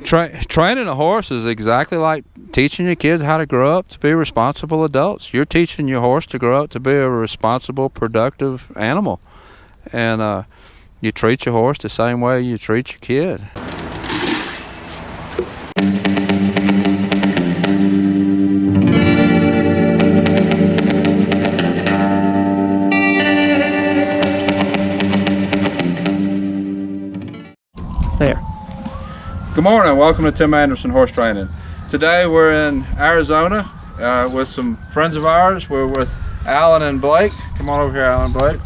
Training a horse is exactly like teaching your kids how to grow up to be responsible adults. You're teaching your horse to grow up to be a responsible, productive animal. And you treat your horse the same way you treat your kid. There. Good morning, welcome to Tim Anderson Horse Training. Today we're in Arizona with some friends of ours. We're with Alan and Blake. Come on over here, Alan and Blake.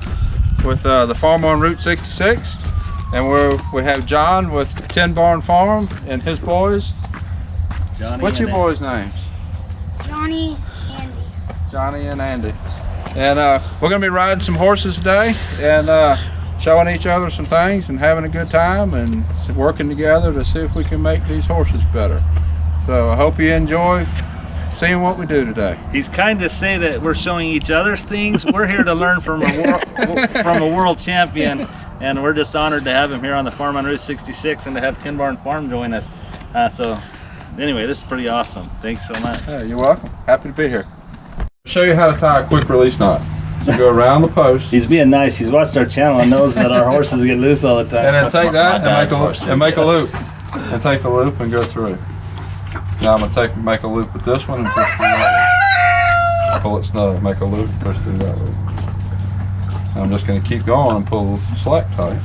With the farm on Route 66. And we have John with 10 Barn Farm and his boys. What's your boys' names? Johnny, Andy. Johnny and Andy. And we're going to be riding some horses today and showing each other some things and having a good time and working together to see if we can make these horses better. So I hope you enjoy seeing what we do today. He's kind to say that we're showing each other things. We're here to learn from a world champion, and we're just honored to have him here on the farm on Route 66 and to have 10 Barn Farm join us. So anyway, this is pretty awesome. Thanks so much. Yeah, you're welcome. Happy to be here. I'll show you how to tie a quick release knot. You go around the post. He's being nice. He's watched our channel and knows that our horses get loose all the time. And then take that and make a loop. And take the loop and go through. Now I'm going to make a loop with this one and push through that loop. Pull it snug, make a loop, push through that loop. And I'm just going to keep going and pull the slack tight.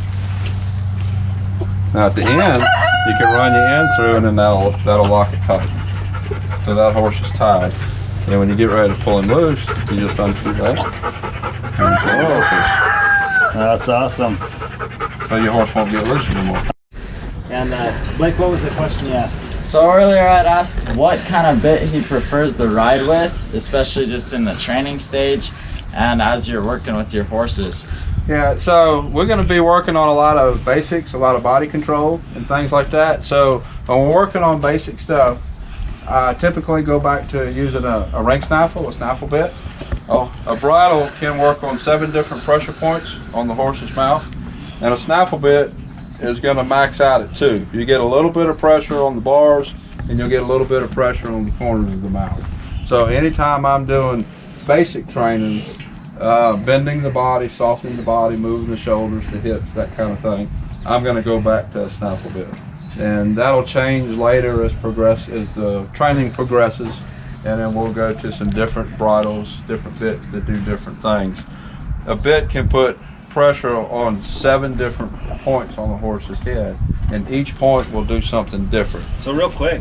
Now at the end, you can run your end through and then that'll lock it tight. So that horse is tied. And when you get ready to pull him loose, you just unscrew that. That's awesome. So your horse won't get loose anymore. And Blake, what was the question you asked? So earlier I'd asked what kind of bit he prefers to ride with, especially just in the training stage and as you're working with your horses. Yeah, so we're going to be working on a lot of basics, a lot of body control and things like that. So when we're working on basic stuff, I typically go back to using a ring snaffle, a snaffle bit. A bridle can work on 7 different pressure points on the horse's mouth, and a snaffle bit is going to max out at 2. You get a little bit of pressure on the bars, and you'll get a little bit of pressure on the corners of the mouth. So anytime I'm doing basic training, bending the body, softening the body, moving the shoulders, the hips, that kind of thing, I'm going to go back to a snaffle bit. And that'll change later as the training progresses, and then we'll go to some different bridles, different bits that do different things. A bit can put pressure on 7 different points on the horse's head, and each point will do something different. So real quick,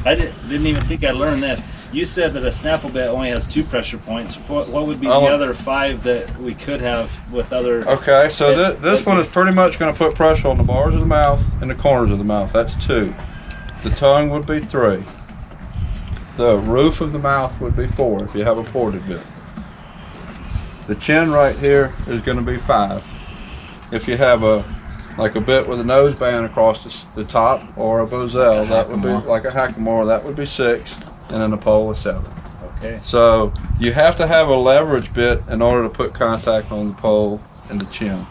I didn't even think I learned this. You said that a snaffle bit only has 2 pressure points. What would be the other 5 that we could have with other? Okay, so this one is pretty much going to put pressure on the bars of the mouth and the corners of the mouth. That's 2. The tongue would be 3. The roof of the mouth would be 4 if you have a ported bit. The chin right here is going to be 5. If you have a bit with a nose band across the top, or a boselle, that would be like a hackamore, that would be 6. And then a pole is 7. Okay. So you have to have a leverage bit in order to put contact on the pole and the chin.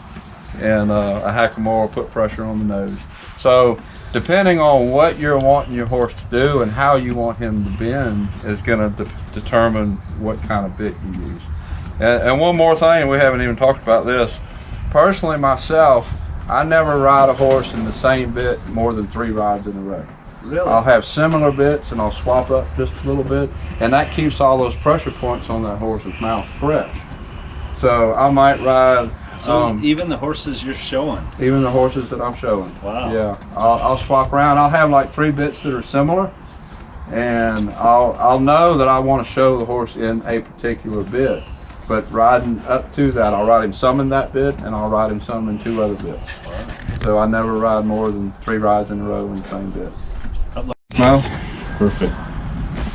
And a hackamore will put pressure on the nose. So depending on what you're wanting your horse to do and how you want him to bend is going to determine what kind of bit you use. And one more thing, we haven't even talked about this. Personally myself, I never ride a horse in the same bit more than 3 rides in a row. Really? I'll have similar bits and I'll swap up just a little bit, and that keeps all those pressure points on that horse's mouth fresh. So I might ride. So even the horses you're showing? Even the horses that I'm showing. Wow. Yeah, I'll swap around. I'll have like 3 bits that are similar, and I'll know that I want to show the horse in a particular bit. But riding up to that, I'll ride him some in that bit, and I'll ride him some in 2 other bits. Wow. So I never ride more than 3 rides in a row in the same bit. No? Perfect.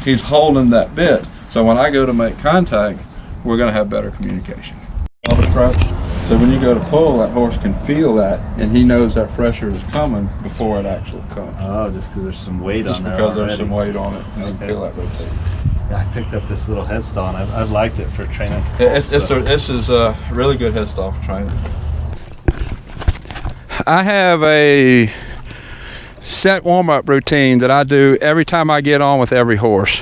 He's holding that bit. So when I go to make contact, we're going to have better communication. So when you go to pull, that horse can feel that, and he knows that pressure is coming before it actually comes. Oh, just because there's some weight on there. Just because there's some weight on it, and you can feel that rotate. Yeah, I picked up this little headstall, and I've liked it for training. This is a really good headstall for training. I have a set warm-up routine that I do every time I get on with every horse.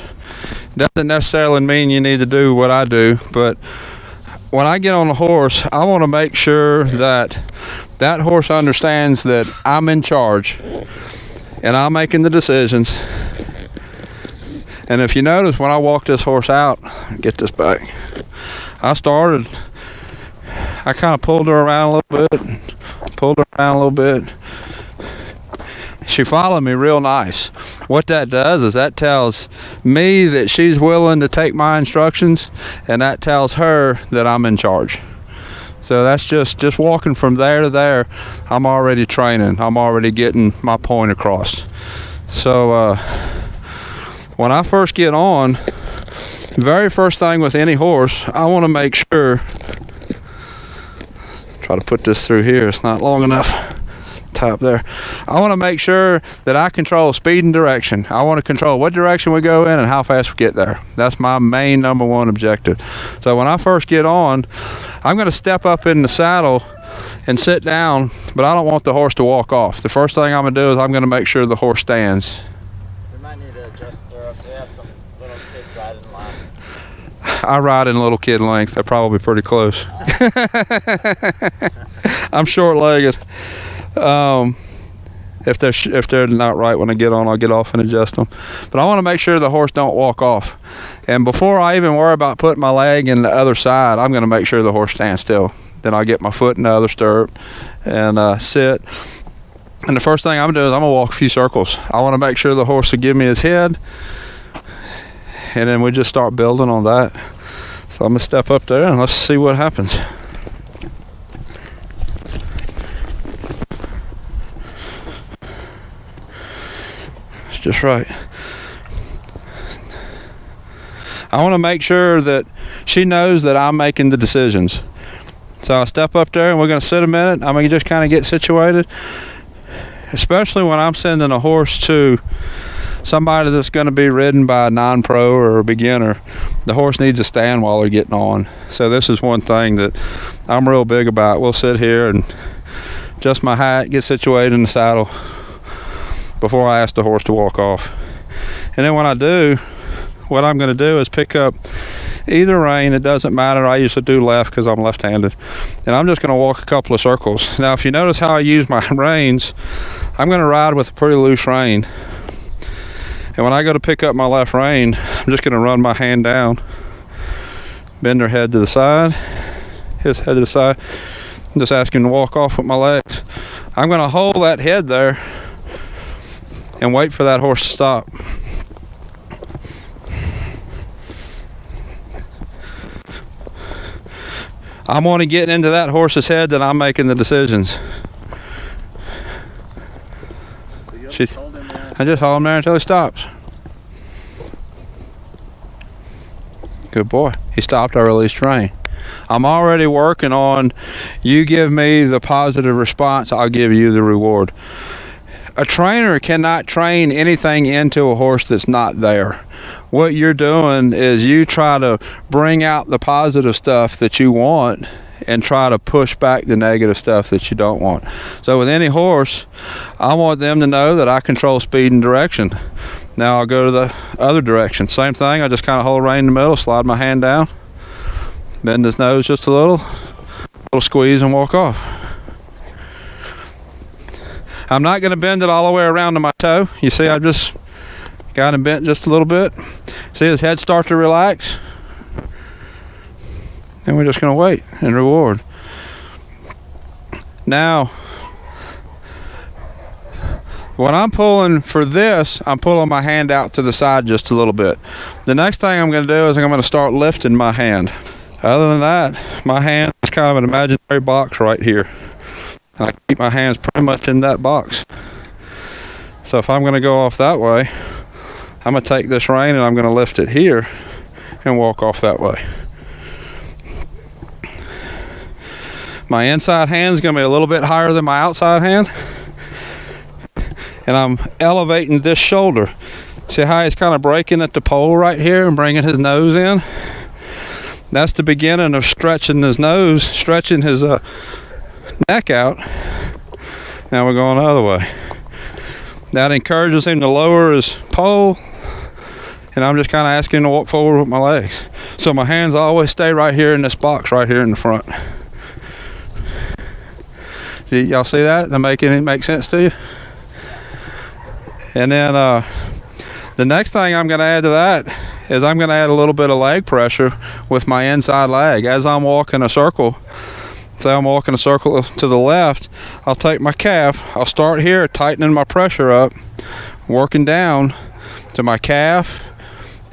Doesn't necessarily mean you need to do what I do, but when I get on a horse, I want to make sure that that horse understands that I'm in charge and I'm making the decisions. And if you notice, when I walk this horse out, get this back, I kind of pulled her around a little bit. She followed me real nice. What that does is that tells me that she's willing to take my instructions, and that tells her that I'm in charge. So that's just walking from there to there. I'm already training. I'm already getting my point across. So when I first get on, very first thing with any horse, I want to make sure, try to put this through here, it's not long enough. Top there. I want to make sure that I control speed and direction. I want to control what direction we go in and how fast we get there. That's my main number one objective. So when I first get on, I'm going to step up in the saddle and sit down, but I don't want the horse to walk off. The first thing I'm going to do is I'm going to make sure the horse stands. We might need to adjust stirrups. We had some little kids riding last. I ride in little kid length. They're probably pretty close. I'm short-legged. If they're not right when I get on, I'll get off and adjust them. But I want to make sure the horse don't walk off. And before I even worry about putting my leg in the other side, I'm going to make sure the horse stands still. Then I'll get my foot in the other stirrup and sit. And the first thing I'm going to do is I'm going to walk a few circles. I want to make sure the horse will give me his head. And then we just start building on that. So I'm going to step up there and let's see what happens. Just right. I want to make sure that she knows that I'm making the decisions. So I'll step up there and we're going to sit a minute. I'm going to just kind of get situated. Especially when I'm sending a horse to somebody that's going to be ridden by a non-pro or a beginner. The horse needs to stand while they're getting on. So this is one thing that I'm real big about. We'll sit here and adjust my hat, get situated in the saddle before I ask the horse to walk off. And then when I do, what I'm going to do is pick up either rein. It doesn't matter. I usually do left because I'm left-handed. And I'm just going to walk a couple of circles. Now, if you notice how I use my reins, I'm going to ride with a pretty loose rein. And when I go to pick up my left rein, I'm just going to run my hand down, bend her head to the side, his head to the side. I'm just asking him to walk off with my legs. I'm going to hold that head there and wait for that horse to stop. I'm only getting into that horse's head that I'm making the decisions. So you just hold him there. I just hold him there until he stops. Good boy. He stopped, I released rein. I'm already working on, you give me the positive response, I'll give you the reward. A trainer cannot train anything into a horse that's not there. What you're doing is you try to bring out the positive stuff that you want and try to push back the negative stuff that you don't want. So with any horse, I want them to know that I control speed and direction. Now I'll go to the other direction. Same thing, I just kind of hold rein in the middle, slide my hand down, bend his nose just a little squeeze and walk off. I'm not going to bend it all the way around to my toe. You see, I just got him bent just a little bit. See his head start to relax? And we're just going to wait and reward. Now, when I'm pulling for this, I'm pulling my hand out to the side just a little bit. The next thing I'm going to do is I'm going to start lifting my hand. Other than that, my hand is kind of an imaginary box right here. And I keep my hands pretty much in that box. So if I'm going to go off that way, I'm going to take this rein and I'm going to lift it here and walk off that way. My inside hand is going to be a little bit higher than my outside hand. And I'm elevating this shoulder. See how he's kind of breaking at the pole right here and bringing his nose in? That's the beginning of stretching his nose, stretching his neck out. Now we're going the other way. That encourages him to lower his pole, and I'm just kind of asking him to walk forward with my legs. So my hands always stay right here in this box right here in the front. Y'all see that? That make sense to you? And then the next thing I'm going to add to that is I'm going to add a little bit of leg pressure with my inside leg. As I'm walking a circle, say I'm walking a circle to the left, I'll take my calf, I'll start here tightening my pressure up, working down to my calf,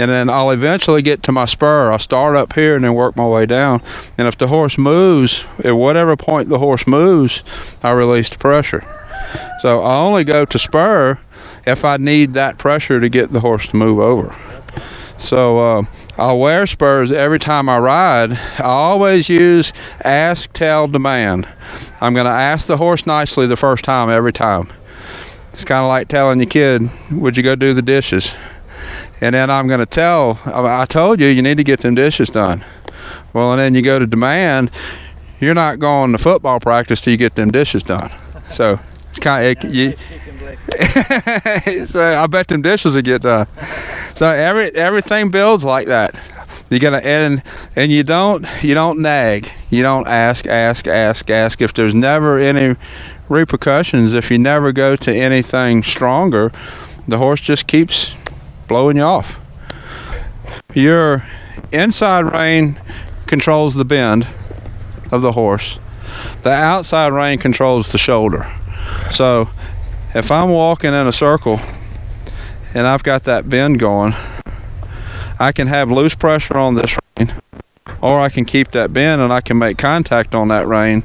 and then I'll eventually get to my spur. I'll start up here and then work my way down. And if the horse moves, at whatever point the horse moves, I release the pressure. So I only go to spur if I need that pressure to get the horse to move over. So I'll wear spurs every time I ride. I always use ask, tell, demand. I'm going to ask the horse nicely the first time every time. It's kind of like telling your kid, would you go do the dishes? And then I'm going to tell, I told you need to get them dishes done. Well, and then you go to demand, you're not going to football practice till you get them dishes done. So it's kind of, so I bet them dishes will get done. So everything builds like that. You gotta and you don't nag. You don't ask. If there's never any repercussions, if you never go to anything stronger, the horse just keeps blowing you off. Your inside rein controls the bend of the horse. The outside rein controls the shoulder. So if I'm walking in a circle and I've got that bend going, I can have loose pressure on this rein, or I can keep that bend and I can make contact on that rein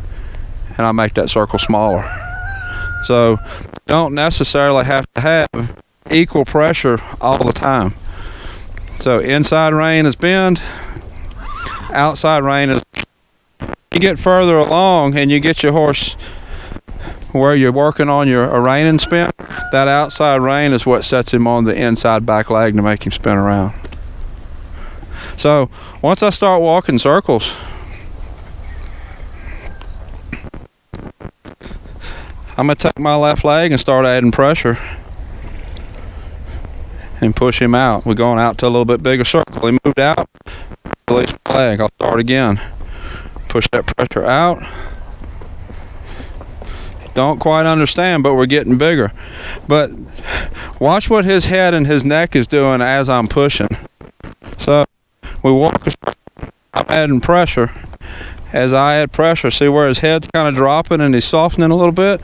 and I make that circle smaller. So you don't necessarily have to have equal pressure all the time. So inside rein is bend, outside rein is, you get further along and you get your horse where you're working on your rein and spin, that outside rein is what sets him on the inside back leg to make him spin around. So once I start walking circles, I'm going to take my left leg and start adding pressure and push him out. We're going out to a little bit bigger circle. He moved out, release my leg. I'll start again. Push that pressure out. Don't quite understand, but we're getting bigger. But watch what his head and his neck is doing as I'm pushing. So we walk, I'm adding pressure. As I add pressure, see where his head's kind of dropping and he's softening a little bit.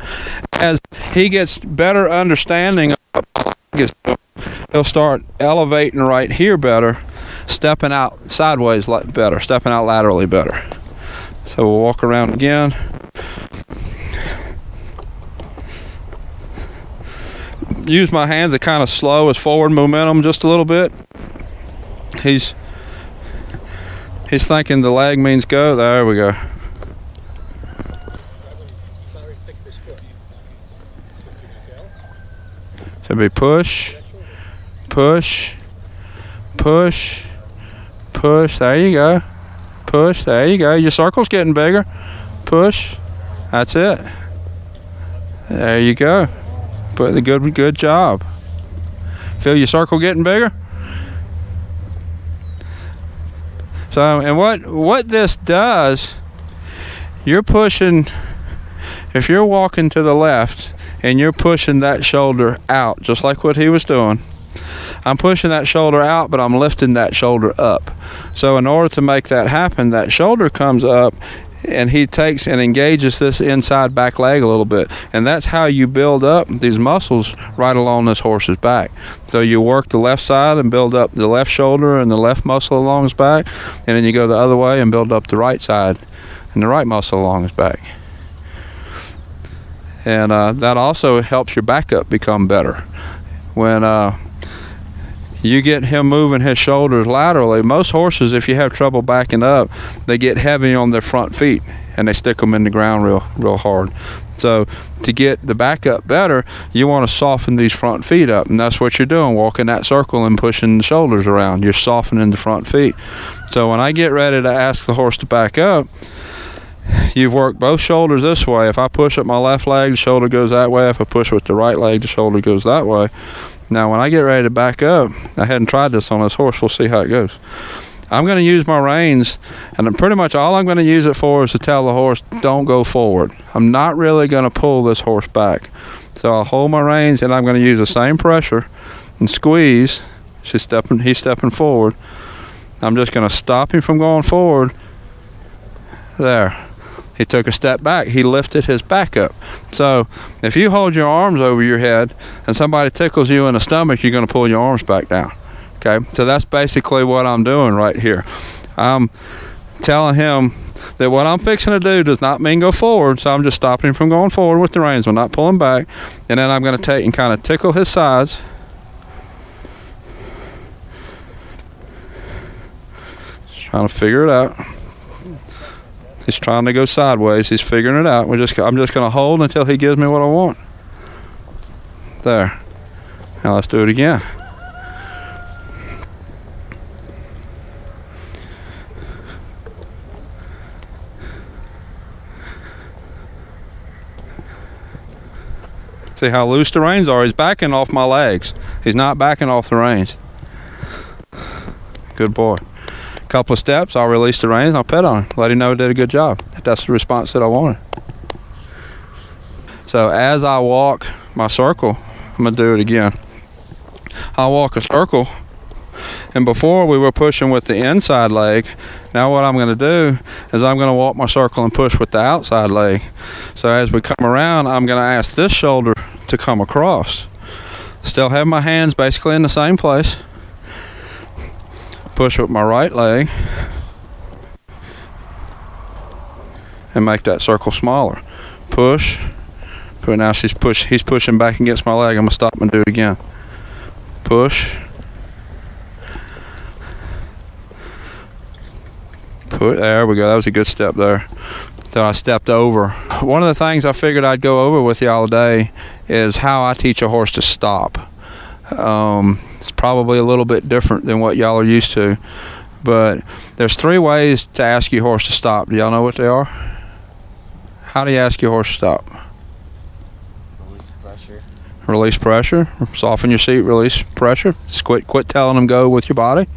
As he gets better understanding of what my leg is doing, he'll start elevating right here better, stepping out sideways better, stepping out laterally better. So we'll walk around again. Use my hands to kind of slow his forward momentum just a little bit. He's thinking the leg means go. There we go. So be push, push, push, push. There you go. Push. There you go. Your circle's getting bigger. Push. That's it. There you go. But the good job. Feel your circle getting bigger? So, and what this does, you're pushing, if you're walking to the left and you're pushing that shoulder out, just like what he was doing, I'm pushing that shoulder out, but I'm lifting that shoulder up. So in order to make that happen, that shoulder comes up and he takes and engages this inside back leg a little bit, and that's how you build up these muscles right along this horse's back. So you work the left side and build up the left shoulder and the left muscle along his back, and then you go the other way and build up the right side and the right muscle along his back. And that also helps your backup become better. When you get him moving his shoulders laterally, most horses, if you have trouble backing up, they get heavy on their front feet and they stick them in the ground real hard. So to get the backup better, you want to soften these front feet up, and that's what you're doing, walking that circle and pushing the shoulders around. You're softening the front feet. So when I get ready to ask the horse to back up, you've worked both shoulders this way. If I push up my left leg, the shoulder goes that way. If I push with the right leg, the shoulder goes that way. Now when I get ready to back up, I hadn't tried this on this horse, we'll see how it goes. I'm going to use my reins, and pretty much all I'm going to use it for is to tell the horse, don't go forward. I'm not really going to pull this horse back. So I'll hold my reins, and I'm going to use the same pressure and squeeze. He's stepping forward. I'm just going to stop him from going forward. There. He took a step back. He lifted his back up. So if you hold your arms over your head and somebody tickles you in the stomach, you're going to pull your arms back down. Okay, so that's basically what I'm doing right here. I'm telling him that what I'm fixing to do does not mean go forward, so I'm just stopping him from going forward with the reins. I'm not pulling back. And then I'm going to take and kind of tickle his sides. Just trying to figure it out. He's trying to go sideways. He's figuring it out. I'm just going to hold until he gives me what I want. There. Now let's do it again. See how loose the reins are? He's backing off my legs. He's not backing off the reins. Good boy. Couple of steps, I'll release the reins, I'll pet on him. Let him know he did a good job. That's the response that I wanted. So as I walk my circle, I'm gonna do it again. I'll walk a circle, and before we were pushing with the inside leg. Now what I'm gonna do is I'm gonna walk my circle and push with the outside leg. So as we come around, I'm gonna ask this shoulder to come across. Still have my hands basically in the same place. Push with my right leg and make that circle smaller. Push. But now he's pushing back against my leg. I'm gonna stop and do it again. Push. There we go. That was a good step there. So I stepped over. One of the things I figured I'd go over with y'all today is how I teach a horse to stop. It's probably a little bit different than what y'all are used to, but there's 3 ways to ask your horse to stop. Do y'all know what they are? How do you ask your horse to stop? Release pressure. Release pressure. Soften your seat. Release pressure. Just quit telling them go with your body.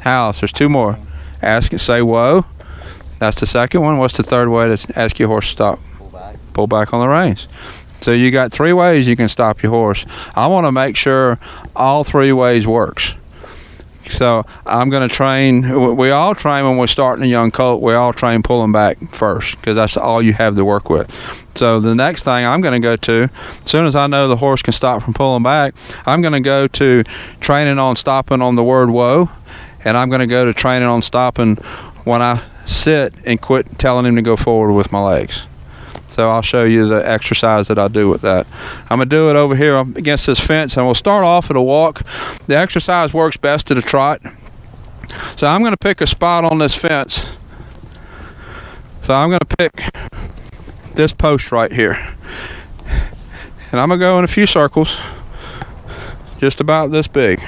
How else? There's 2 more. Ask it. Say whoa. That's the second one. What's the third way to ask your horse to stop? Pull back. Pull back on the reins. So you got 3 ways you can stop your horse. I want to make sure all 3 ways works. So I'm going to train. We all train when we're starting a young colt. We all train pulling back first because that's all you have to work with. So the next thing I'm going to go to, as soon as I know the horse can stop from pulling back, I'm going to go to training on stopping on the word whoa, and I'm going to go to training on stopping when I sit and quit telling him to go forward with my legs. So I'll show you the exercise that I do with that. I'm going to do it over here against this fence, and we'll start off at a walk. The exercise works best at a trot. So I'm going to pick a spot on this fence. So I'm going to pick this post right here. And I'm going to go in a few circles, just about this big.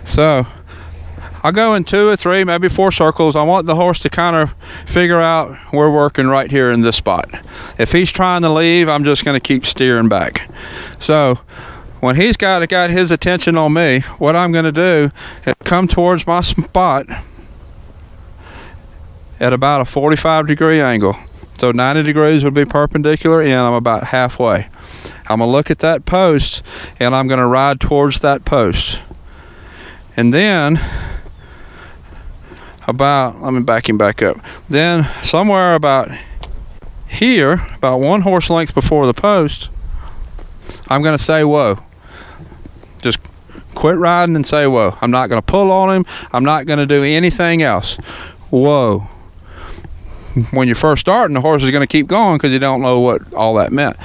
So I'll go in 2 or 3, maybe 4 circles. I want the horse to kind of figure out we're working right here in this spot. If he's trying to leave, I'm just going to keep steering back. So when he's got his attention on me, what I'm going to do is come towards my spot at about a 45-degree angle. So 90 degrees would be perpendicular, and I'm about halfway. I'm going to look at that post, and I'm going to ride towards that post. And then let me back him back up. Then somewhere about here, about 1 horse length before the post, I'm going to say whoa. Just quit riding and say whoa. I'm not going to pull on him. I'm not going to do anything else. Whoa. When you're first starting, the horse is going to keep going because you don't know what all that meant.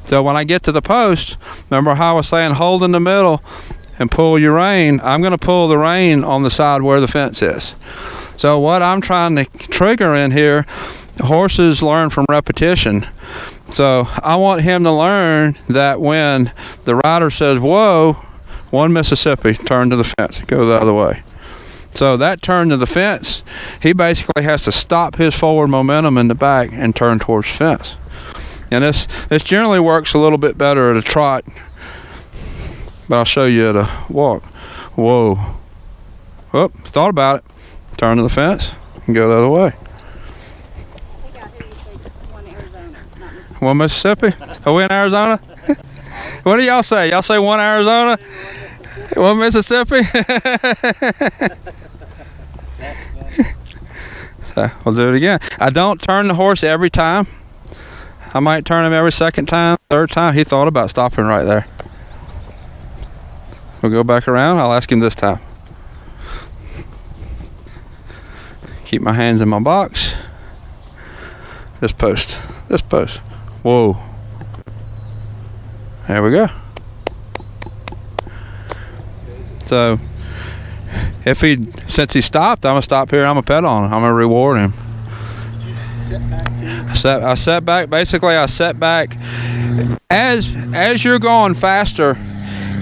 So when I get to the post, remember how I was saying hold in the middle and pull your rein? I'm going to pull the rein on the side where the fence is. So what I'm trying to trigger in here, horses learn from repetition. So I want him to learn that when the rider says, whoa, 1 Mississippi, turn to the fence, go the other way. So that turn to the fence, he basically has to stop his forward momentum in the back and turn towards the fence. And this generally works a little bit better at a trot, but I'll show you at a walk. Whoa. Oh, thought about it. Turn to the fence and go the other way. I think I hear you say one Arizona, not Mississippi. One Mississippi? Are we in Arizona? What do y'all say? Y'all say one Arizona? One Mississippi? So we'll do it again. I don't turn the horse every time. I might turn him every second time, third time. He thought about stopping right there. We'll go back around. I'll ask him this time. Keep my hands in my box. This post. This post. Whoa. There we go. So, since he stopped, I'm gonna stop here. I'm gonna pedal on him. I'm gonna reward him. Did you set back too? I set back. Basically, I set back as you're going faster,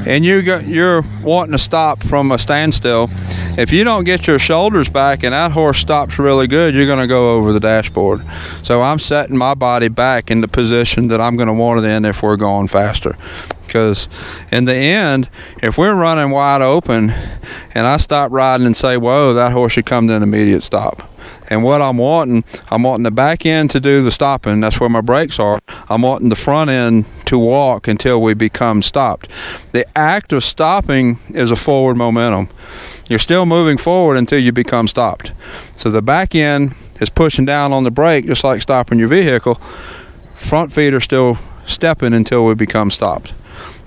and you're wanting to stop from a standstill. If you don't get your shoulders back and that horse stops really good, you're going to go over the dashboard. So I'm setting my body back in the position that I'm going to want it in if we're going faster. Because in the end, if we're running wide open and I stop riding and say, whoa, that horse should come to an immediate stop. And what I'm wanting the back end to do the stopping. That's where my brakes are. I'm wanting the front end to walk until we become stopped. The act of stopping is a forward momentum. You're still moving forward until you become stopped. So the back end is pushing down on the brake just like stopping your vehicle. Front feet are still stepping until we become stopped.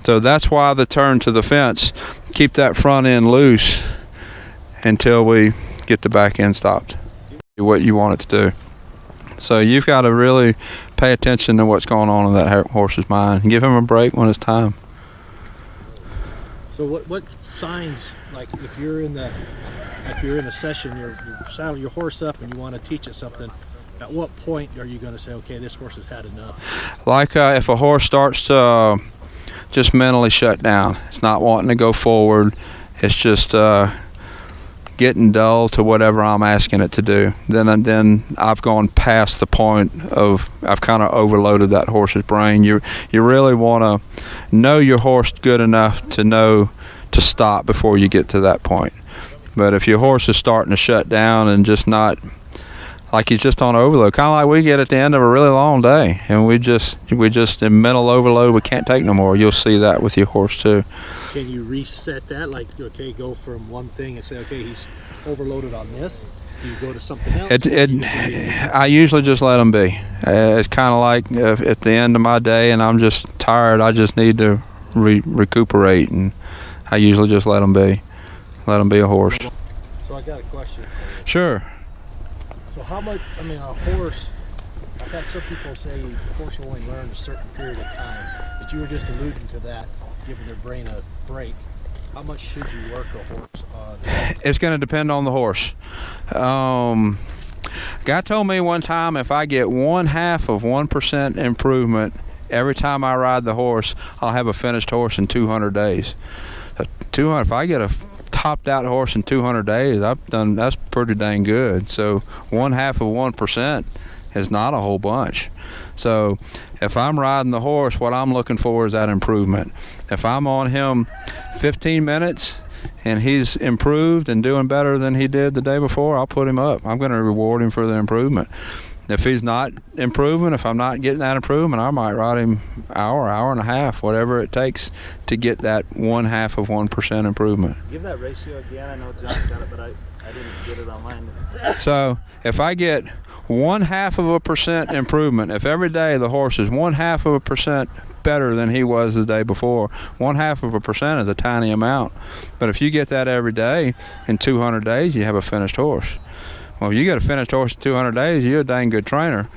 So that's why the turn to the fence, keep that front end loose until we get the back end stopped. What you want it to do. So you've got to really pay attention to what's going on in that horse's mind. Give him a break when it's time. So what signs, like if you're in a session, you saddle your horse up and you want to teach it something, at what point are you going to say, okay, this horse has had enough? Like if a horse starts to just mentally shut down, it's not wanting to go forward, it's just getting dull to whatever I'm asking it to do, then I've gone past the point of I've kind of overloaded that horse's brain. You really want to know your horse good enough to know to stop before you get to that point. But if your horse is starting to shut down and just not, like he's just on overload, kind of like we get at the end of a really long day, and we just in mental overload, we can't take no more. You'll see that with your horse too. Can you reset that? Like, okay, go from one thing and say, okay, he's overloaded on this. Do you go to something else? I usually just let him be. It's kind of like at the end of my day and I'm just tired, I just need to recuperate, and I usually just let him be. Let him be a horse. So I got a question for you. Sure. So how much, a horse, I've had some people say a horse will only learn a certain period of time, but you were just alluding to that, giving their brain a break. How much should you work a horse on? It's going to depend on the horse. A guy told me one time if I get 0.5% improvement every time I ride the horse, I'll have a finished horse in 200 days. 200. If I get a topped out horse in 200 days, that's pretty dang good. So 0.5% is not a whole bunch. So if I'm riding the horse, what I'm looking for is that improvement. If I'm on him 15 minutes and he's improved and doing better than he did the day before, I'll put him up. I'm going to reward him for the improvement. If he's not improving, if I'm not getting that improvement, I might ride him hour and a half, whatever it takes to get that 0.5% improvement. Give that ratio again. I know John got it, but I didn't get it on mine. So if I get 0.5% improvement, if every day the horse is 0.5% better than he was the day before, 0.5% is a tiny amount. But if you get that every day, in 200 days, you have a finished horse. Well, if you get a finished horse in 200 days, you're a dang good trainer.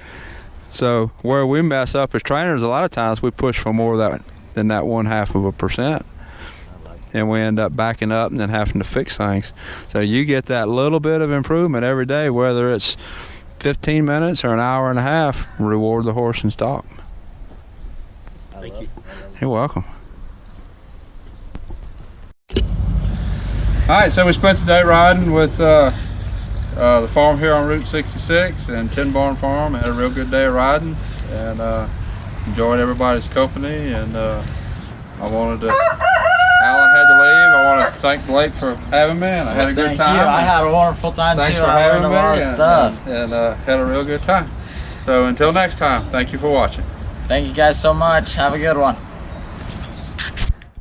So where we mess up as trainers, a lot of times we push for more than that 0.5%. And we end up backing up and then having to fix things. So you get that little bit of improvement every day, whether it's 15 minutes or an hour and a half, reward the horse and stop. Thank you. You're welcome. All right, so we spent the day riding with the farm here on Route 66 and Tin Barn Farm. Had a real good day of riding and enjoyed everybody's company. And I wanted to. Alan had to leave. I want to thank Blake for having me, and I had a good Thank time. you. I had a wonderful time Thanks too. for I having learned me, a lot of stuff. and had a real good time. So until next time, thank you for watching. Thank you guys so much. Have a good one.